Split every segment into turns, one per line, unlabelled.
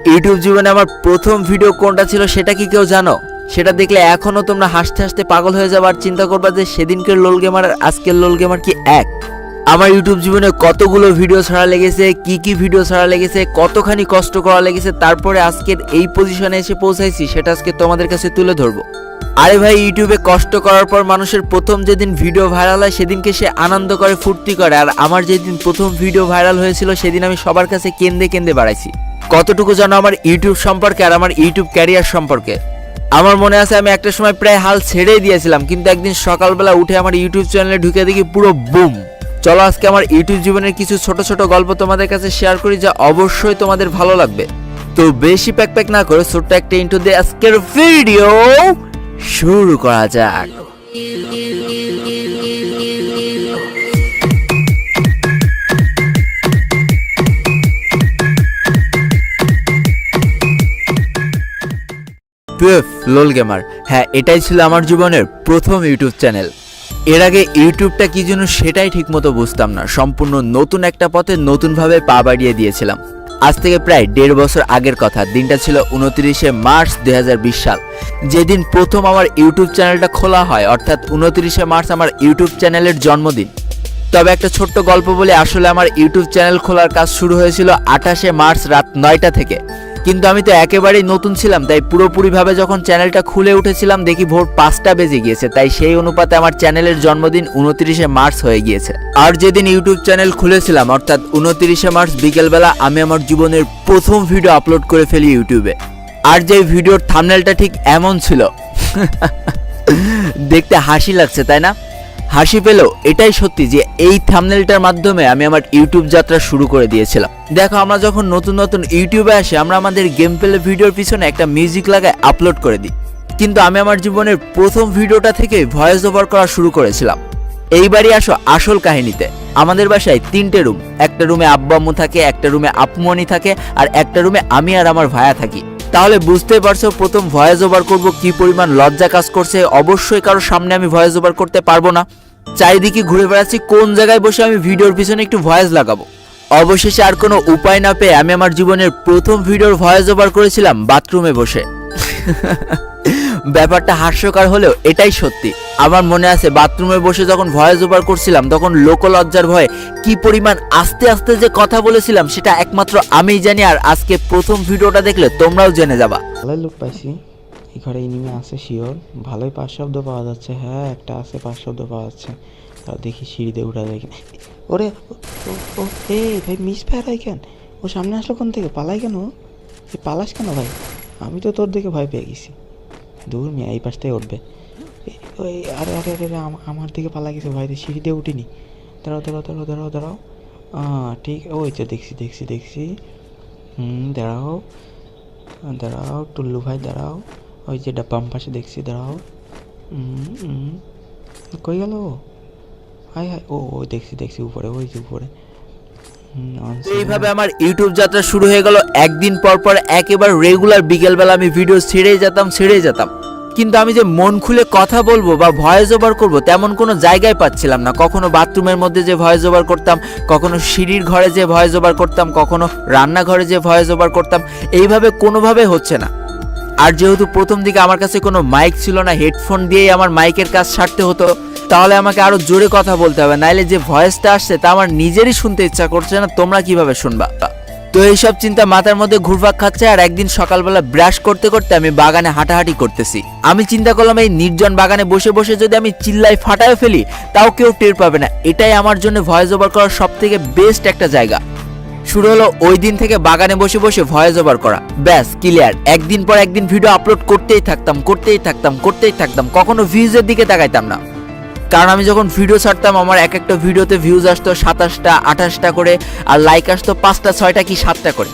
YouTube জীবনে আমার প্রথম ভিডিও কোনটা ছিল সেটা কি কেউ জানো? সেটা দেখলে এখনো তোমরা হাসতে হাসতে পাগল হয়ে যাবে আর চিন্তা করবা যে সেদিনকের লোল গেমার আর আজকের লোল গেমার কি এক। আমার ইউটিউব জীবনে কতগুলো ভিডিও ছাড়া লেগেছে, কি ভিডিও ছাড়া লেগেছে, কতখানি কষ্ট করা লেগেছে, তারপরে আজকের এই পজিশনে এসে পৌঁছাইছি সেটা আজকে তোমাদের কাছে তুলে ধরবো। আরে ভাই, ইউটিউবে কষ্ট করার পর মানুষের প্রথম যেদিন ভিডিও ভাইরাল হয় সেদিনকে সে আনন্দ করে, ফুর্তি করে। আর আমার যেদিন প্রথম ভিডিও ভাইরাল হয়েছিল সেদিন আমি সবার কাছে কেঁদে কেঁদে বাড়াইছি। কতটুকু জানো আমার ইউটিউব সম্পর্কে আর আমার ইউটিউব ক্যারিয়ার সম্পর্কে? আমার মনে আছে আমি একটা সময় প্রায় হাল ছেড়েই দিয়েছিলাম, কিন্তু একদিন সকালবেলা উঠে আমার ইউটিউব চ্যানেলে ঢুকে দেখি পুরো বুম। চলো আজকে আমার ইউটিউব জীবনের কিছু ছোট ছোট গল্প তোমাদের কাছে শেয়ার করি, যা অবশ্যই তোমাদের ভালো লাগবে। তো বেশি প্যাক না করে ছোট্ট একটা ইন্ট্রো দিয়ে আজকের ভিডিও শুরু করা যাক। লোল গেমার, হ্যাঁ এটাই ছিল আমার জীবনের প্রথম ইউটিউব চ্যানেল। এর আগে ইউটিউবটা কি জন্য সেটাই ঠিকমতো বুঝতাম না। সম্পূর্ণ নতুন একটা পথে নতুনভাবে পা বাড়িয়ে দিয়েছিলাম। আজ থেকে প্রায় 1.5 বছর আগের কথা। দিনটা ছিল 29শে মার্চ 2020 সাল, যেদিন প্রথম আমার ইউটিউব চ্যানেলটা খোলা হয়। অর্থাৎ 29শে মার্চ আমার ইউটিউব চ্যানেলের জন্মদিন। তবে একটা ছোট্ট গল্প বলে, আসলে আমার ইউটিউব চ্যানেল খোলার কাজ শুরু হয়েছিল 28শে মার্চ রাত 9টা থেকে। কিন্তু আমি তো একেবারেই নতুন ছিলাম, তাই পুরোপুরিভাবে যখন চ্যানেলটা খুলে উঠেছিলাম দেখি ভোর 5টা বেজে গিয়েছে। তাই সেই অনুপাতে আমার চ্যানেলের জন্মদিন 29শে মার্চ হয়ে গিয়েছে। আর যেদিন ইউটিউব চ্যানেল খুলেছিলাম অর্থাৎ 29শে মার্চ বিকেলবেলা আমি আমার জীবনের প্রথম ভিডিও আপলোড করে ফেলি ইউটিউবে। আর যে ভিডিওর থাম্বনেলটা ঠিক এমন ছিল। দেখতে হাসি লাগছে তাই না? হাসি পেলেও এটাই সত্যি যে এই থাম্বনেলটার মাধ্যমে আমি আমার ইউটিউব যাত্রা শুরু করে দিয়েছিলাম। দেখো, আমরা যখন নতুন নতুন ইউটিউবে আসি আমরা আমাদের গেম প্লে ভিডিওর পিছনে একটা মিউজিক লাগায় আপলোড করে দিই, কিন্তু আমি আমার জীবনের প্রথম ভিডিওটা থেকে ভয়েস ওভার করা শুরু করেছিলাম। এইবারই আসো আসল কাহিনীতে। আমাদের বাসায় 3টে রুম। একটা রুমে আব্বু আম্মু থাকে, একটা রুমে আপুমনি থাকে, আর একটা রুমে আমি আর আমার ভাইয়া থাকি। তাহলে বুঝতেই পারছো প্রথম ভয়েস ওভার করব কি পরিমাণ লজ্জা কাজ করছে। অবশ্যই কারোর সামনে আমি ভয়েস ওভার করতে পারবো না। চারিদিকে ঘুরে বেড়াচ্ছি কোন জায়গায় বসে আমি ভিডিওর পিছনে একটু ভয়েস লাগাবো। অবশেষে আর কোনো উপায় না পেয়ে আমি আমার জীবনের প্রথম ভিডিওর ভয়েস ওভার করেছিলাম বাথরুমে বসে। ব্যাপারটা হাস্যকর হলেও এটাই সত্যি। আমার মনে আছে বাথরুমে বসে যখন ভয়েস ওভার করছিলাম তখন লোকলজ্জার ভয়ে কি পরিমাণ আস্তে আস্তে যে কথা বলেছিলাম সেটা একমাত্র আমিই জানি। আর আজকে প্রথম ভিডিওটা দেখলে তোমরাও জেনে যাবা।
ভালোই লোক পাইছি এই ঘরে, এনিমি আছে শিওর। ভালোই 5 শব্দ পাওয়া যাচ্ছে। হ্যাঁ একটা আছে 5 শব্দ পাওয়া যাচ্ছে। তাও দেখি সিঁড়িতে উঠা যায় কিনা। ওরে ও এই ভাই মিস ফায়ার হয় কেন? ও সামনে আসলো কোন থেকে? পালাই কেন? পালাস কেন ভাই? আমি তো তোর দেখে ভয় পেয়ে গেছি। দূর মিয়া, এই পাশটাই উঠবে। ওই আরে আরে আরে আমার দিকে পালা গেছে ভাই। সিঁড়িতে উঠিনি। দাঁড়াও দাঁড়াও দাঁড়াও দাঁড়াও দাঁড়াও। ঠিক ওই তো দেখছি দেখছি দেখছি। দাঁড়াও দাঁড়াও টুল্লু ভাই দাঁড়াও। ওই যে বাম পাশে দেখছি, দাঁড়াও। কই গেল? হাই হাই, ও দেখছি দেখছি উপরে, ওই যে উপরে।
এইভাবে আমার ইউটিউব যাত্রা শুরু হয়ে গেল। একদিন পর পর একেবারে রেগুলার বিকেলবেলা আমি ভিডিও ছেড়েই যেতাম। কিন্তু আমি যে মন খুলে কথা বলবো বা ভয়েস ওভার করবো তেমন কোনো জায়গায় পাচ্ছিলাম না। কখনো বাথরুমের মধ্যে যে ভয়েস ওভার করতাম, কখনো সিঁড়ির ঘরে যে ভয়েস ওভার করতাম, কখনো রান্নাঘরে যে ভয়েস ওভার করতাম। এইভাবে কোনোভাবে হচ্ছে না। আর যেহেতু প্রথম দিকে আমার কাছে কোনো মাইক ছিল না, হেডফোন দিয়েই আমার মাইকের কাজ সারতে হতো। তাহলে আমাকে আরো জোরে কথা বলতে হবে, নাইলে যে ভয়েসটা আসছে তা আমার নিজেরই শুনতে ইচ্ছা করছে না। তোমরা কিভাবে শুনবা? তো এইসব চিন্তা মাথার মধ্যে ঘুরপাক খাচ্ছে। আর একদিন সকালবেলা ব্রাশ করতে করতে আমি বাগানে হাঁটাহাঁটি করতেছি। আমি চিন্তা করলাম এই নির্জন বাগানে বসে বসে যদি আমি চিল্লাই ফাটায় ফেলি তাও কেউ টের পাবে না। এটাই আমার জন্য ভয়েস ওভার করার সব থেকে বেস্ট একটা জায়গা। শুরু হলো ওই দিন থেকে বাগানে বসে বসে ভয়েস ওভার করা। ব্যাস ক্লিয়ার। একদিন পর একদিন ভিডিও আপলোড করতেই থাকতাম। কখনো ভিউজের দিকে তাকাইতাম না, কারণ আমি যখন ভিডিও ছাড়তাম আমার এক একটা ভিডিওতে ভিউজ আসতো 27টা 28টা করে, আর লাইক আসতো 5টা 6টা কি 7টা করে।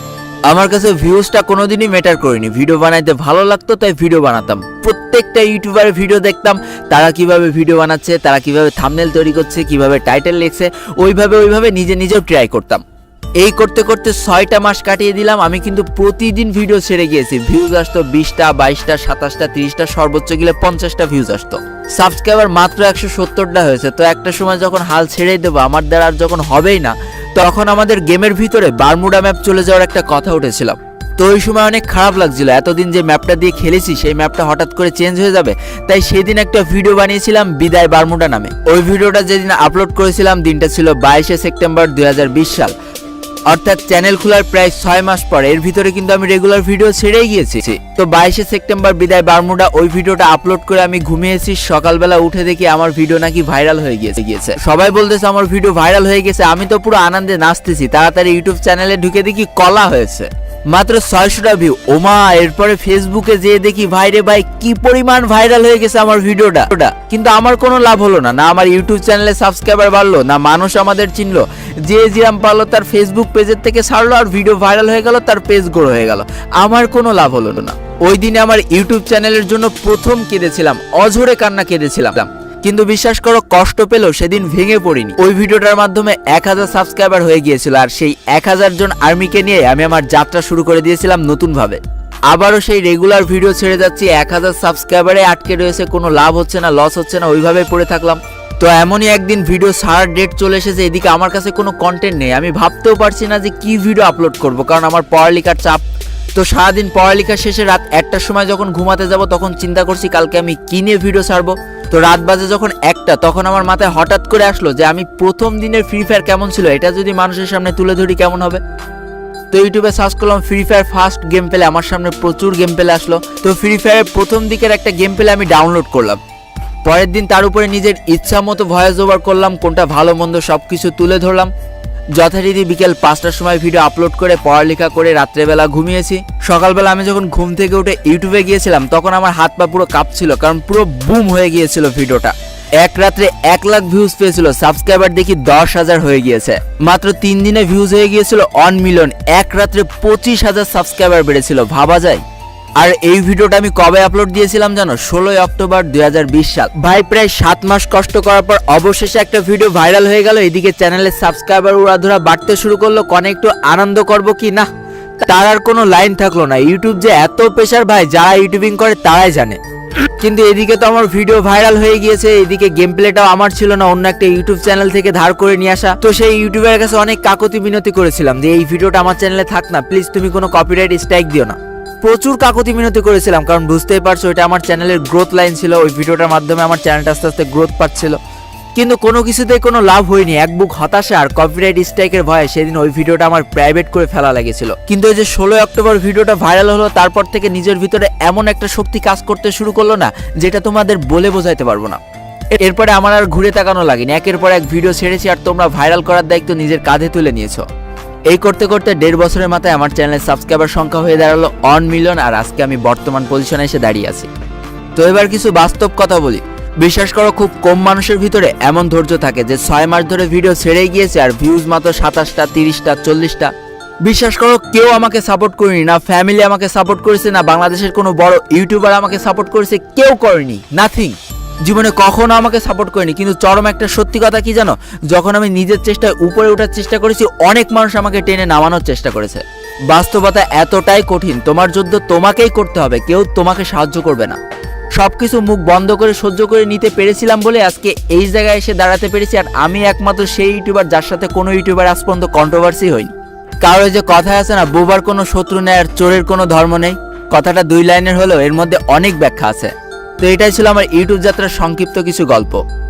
আমার কাছে ভিউজটা কোনোদিনই ম্যাটার করেনি। ভিডিও বানাইতে ভালো লাগতো তাই ভিডিও বানাতাম। প্রত্যেকটা ইউটিউবারের ভিডিও দেখতাম, তারা কিভাবে ভিডিও বানাচ্ছে, তারা কিভাবে থাম্বনেল তৈরি করছে, কিভাবে টাইটেল লিখছে, ওইভাবে নিজেও ট্রাই করতাম। এই করতে করতে 6টা মাস কাটিয়ে দিলাম। আমি কিন্তু প্রতিদিন ভিডিও ছেড়ে গিয়েছি। ভিউজ আসতো 20টা 22টা 27টা 30টা, সর্বোচ্চ গেলে 50টা ভিউজ আসতো। সাবস্ক্রাইবার মাত্র 170টা হয়েছে। তো একটা সময় যখন হাল ছেড়েই দেবো, আমার দ্বারা আর যখন হবেই না, তখন আমাদের গেমের ভিতরে বারমুডা ম্যাপ চলে যাওয়ার একটা কথা উঠেছিল। তো ওই সময় অনেক খারাপ লাগছিল, এতদিন যে ম্যাপটা দিয়ে খেলেছি সেই ম্যাপটা হঠাৎ করে চেঞ্জ হয়ে যাবে। তাই সেদিন একটা ভিডিও বানিয়েছিলাম বিদায় বারমুডা নামে। ওই ভিডিওটা যেদিন আপলোড করেছিলাম দিনটা ছিল 22শে সেপ্টেম্বর 2020 সাল, অর্থাৎ চ্যানেল খোলার প্রায় 6 মাস পর। এর ভিতরে কিন্তু আমি রেগুলার ভিডিও ছেড়েই গিয়েছি। তো 22শে সেপ্টেম্বর বিদায় বারমুডা ওই ভিডিওটা আপলোড করে আমি ঘুমিয়েছি। সকালবেলা উঠে দেখি আমার ভিডিও নাকি ভাইরাল হয়ে গিয়েছে। সবাই বলতেছে আমার ভিডিও ভাইরাল হয়ে গেছে। আমি তো পুরো আনন্দে নাচতেছি। তাড়াতাড়ি ইউটিউব চ্যানেলে ঢুকে দেখি কলা হয়েছে মাত্র 600টা ভিউ। ওমা, এরপরে ফেসবুকে যেয়ে দেখি ভাইরে ভাই কি পরিমাণ ভাইরাল হয়ে গেছে আমার ভিডিওটা। কিন্তু আমার কোনো লাভ হলো না, না আমার ইউটিউব চ্যানেলে সাবস্ক্রাইবার বাড়লো, না মানুষ আমাদের চিনলো। যে জিরাম পারলো তার ফেসবুক পেজের থেকে ছাড়লো আর ভিডিও ভাইরাল হয়ে গেল, তার পেজ গ্রো হয়ে গেল। আমার কোনো লাভ হলো না। ওই দিনে আমার ইউটিউব চ্যানেলের জন্য প্রথম কেঁদেছিলাম, অঝরে কান্না কেঁদেছিলাম। কিন্তু বিশ্বাস করো, কষ্ট পেলেও সেদিন ভেঙে পড়িনি। ওই ভিডিওটার মাধ্যমে 1000 সাবস্ক্রাইবার হয়ে গিয়েছিল, আর সেই 1000 জন আর্মিকে নিয়ে আমি আমার যাত্রা শুরু করে দিয়েছিলাম নতুন ভাবে। আবারও সেই রেগুলার ভিডিও ছেড়ে যাচ্ছি, 1000 সাবস্ক্রাইবারে আটকে রয়েছে, কোনো লাভ হচ্ছে না, লস হচ্ছে না, ওইভাবে পড়ে থাকলাম। তো এমনই একদিন ভিডিও ছাড়ার ডেট চলে এসেছে, এদিকে আমার কাছে কোনো কন্টেন্ট নেই। আমি ভাবতেও পারছি না যে কি ভিডিও আপলোড করব, কারণ আমার পড়ালেখার চাপ। তো সারাদিন পড়ালেখা শেষে রাত 1টার সময় যখন ঘুমাতে যাব তখন চিন্তা করছি কালকে আমি কি নিয়ে ভিডিও ছাড়বো। তো রাত বাজে যখন 1টা, তখন আমার মাথায় হঠাৎ করে আসলো যে আমি প্রথম দিনের ফ্রি ফায়ার কেমন ছিল এটা যদি মানুষের সামনে তুলে ধরি কেমন হবে। তো ইউটিউবে সার্চ করলাম free fire first game play, আমার সামনে প্রচুর গেম প্লে আসলো। তো ফ্রি ফায়ারের প্রথম দিকের একটা গেম প্লে আমি ডাউনলোড করলাম। পরের দিন তার উপরে নিজের ইচ্ছা মতো ভয়েস ওভার করলাম, কোনটা ভালো মন্দ সব কিছু তুলে ধরলাম। যথারীতি বিকেল 5টার সময় ভিডিও আপলোড করে পড়ালেখা করে রাত্রেবেলা ঘুমিয়েছি। সকালবেলা আমি যখন ঘুম থেকে উঠে ইউটিউবে গিয়েছিলাম তখন আমার হাত পা পুরো কাঁপছিল, কারণ পুরো বুম হয়ে গিয়েছিল ভিডিওটা। এক রাত্রে 1 লাখ ভিউজ পেয়েছিল, সাবস্ক্রাইবার দেখি 10,000 হয়ে গিয়েছে। মাত্র 3 দিনে ভিউজ হয়ে গিয়েছিল 1 মিলিয়ন। এক রাত্রে 25,000 সাবস্ক্রাইবার বেড়েছিল, ভাবা যায়। আর এই ভিডিওটা আমি কবে আপলোড দিয়েছিলাম জানো? 16 অক্টোবর 2020 সাল। ভাই প্রায় 7 মাস কষ্ট করার পর অবশেষে একটা ভিডিও ভাইরাল হয়ে গেল। এদিকে চ্যানেলের সাবস্ক্রাইবার উড়াধুরা বাড়তে শুরু করলো। কনে একটু আনন্দ করব কি না, তার আর কোনো লাইন থাকলো না। ইউটিউব যে এত প্রেশার ভাই, যারা ইউটিউবিং করে তারাই জানে। কিন্তু এদিকে তো আমার ভিডিও ভাইরাল হয়ে গিয়েছে, এদিকে গেম প্লেটাও আমার ছিল না, অন্য একটা ইউটিউব চ্যানেল থেকে ধার করে নিয়ে আসা। তো সেই ইউটিউবের কাছে অনেক কাকুতি মিনতি করেছিলাম যে এই ভিডিওটা আমার চ্যানেলে থাক না, প্লিজ তুমি কোনো কপিরাইট স্ট্রাইক দিও না। প্রচুর কাকুতি মিনতি করেছিলাম, কারণ বুঝতেই পারছো এটা আমার চ্যানেলের গ্রোথ লাইন ছিল। ওই ভিডিওটার মাধ্যমে আমার চ্যানেলটা আস্তে আস্তে গ্রোথ পাচ্ছিল, কিন্তু কোনো কিছুতেই কোনো লাভ হয়নি। এক বুক হতাশা আর কপিরাইট স্ট্রাইকের ভয়ে সেদিন ওই ভিডিওটা আমার প্রাইভেট করে ফেলা লেগেছিল। কিন্তু এই যে 16 অক্টোবর ভিডিওটা ভাইরাল হলো, তারপর থেকে নিজের ভিতরে এমন একটা শক্তি কাজ করতে শুরু করলো না, যেটা তোমাদের বলে বোঝাইতে পারবো না। এরপরে আমার আর ঘুরে তাকানো লাগেনি, একের পর এক ভিডিও ছেড়েছি আর তোমরা ভাইরাল করার দায়িত্ব নিজের কাঁধে তুলে নিয়েছো। এই করতে করতে 1.5 বছরের মাথায় আমার চ্যানেলের সাবস্ক্রাইবার সংখ্যা হয়ে দাঁড়ালো 1 মিলিয়ন, আর আজকে আমি বর্তমান পজিশনে এসে দাঁড়িয়ে আছি। তো এবার কিছু বাস্তব কথা বলি। বিশ্বাস করো, খুব কম মানুষের ভিতরে এমন ধৈর্য থাকে যে 6 মাস ধরে ভিডিও ছেড়ে গিয়েছে আর ভিউজ মাত্র 27টা, 30টা, 40টা। বিশ্বাস করো, কেউ আমাকে সাপোর্ট করেনি, না ফ্যামিলি আমাকে সাপোর্ট করেছে, না বাংলাদেশের কোনো বড় ইউটিউবার আমাকে সাপোর্ট করেছে, কেউ করেনি, নাথিং। জীবনে কখনো আমাকে সাপোর্ট করেনি। কিন্তু চরম একটা সত্যি কথা কি জানো? যখন আমি নিজের চেষ্টায় উপরে ওঠার চেষ্টা করেছি, অনেক মানুষ আমাকে টেনে নামানোর চেষ্টা করেছে। বাস্তবতা এতটাই কঠিন, তোমার যুদ্ধ তোমাকেই করতে হবে, কেউ তোমাকে সাহায্য করবে না। সবকিছু মুখ বন্ধ করে সহ্য করে নিতে পেরেছিলাম বলে আজকে এই জায়গায় এসে দাঁড়াতে পেরেছি। আর আমি একমাত্র সেই ইউটিউবার যার সাথে কোনো ইউটিউবার আজ পর্যন্ত কন্ট্রোভার্সি হয়নি। কারো যে কথায় আছে না, বোবার কোনো শত্রু নেই আর চোরের কোনো ধর্ম নেই, কথাটা 2 লাইনের হলেও এর মধ্যে অনেক ব্যাখ্যা আছে। তো এটাই ছিল আমার ইউটিউব যাত্রার সংক্ষিপ্ত কিছু গল্প।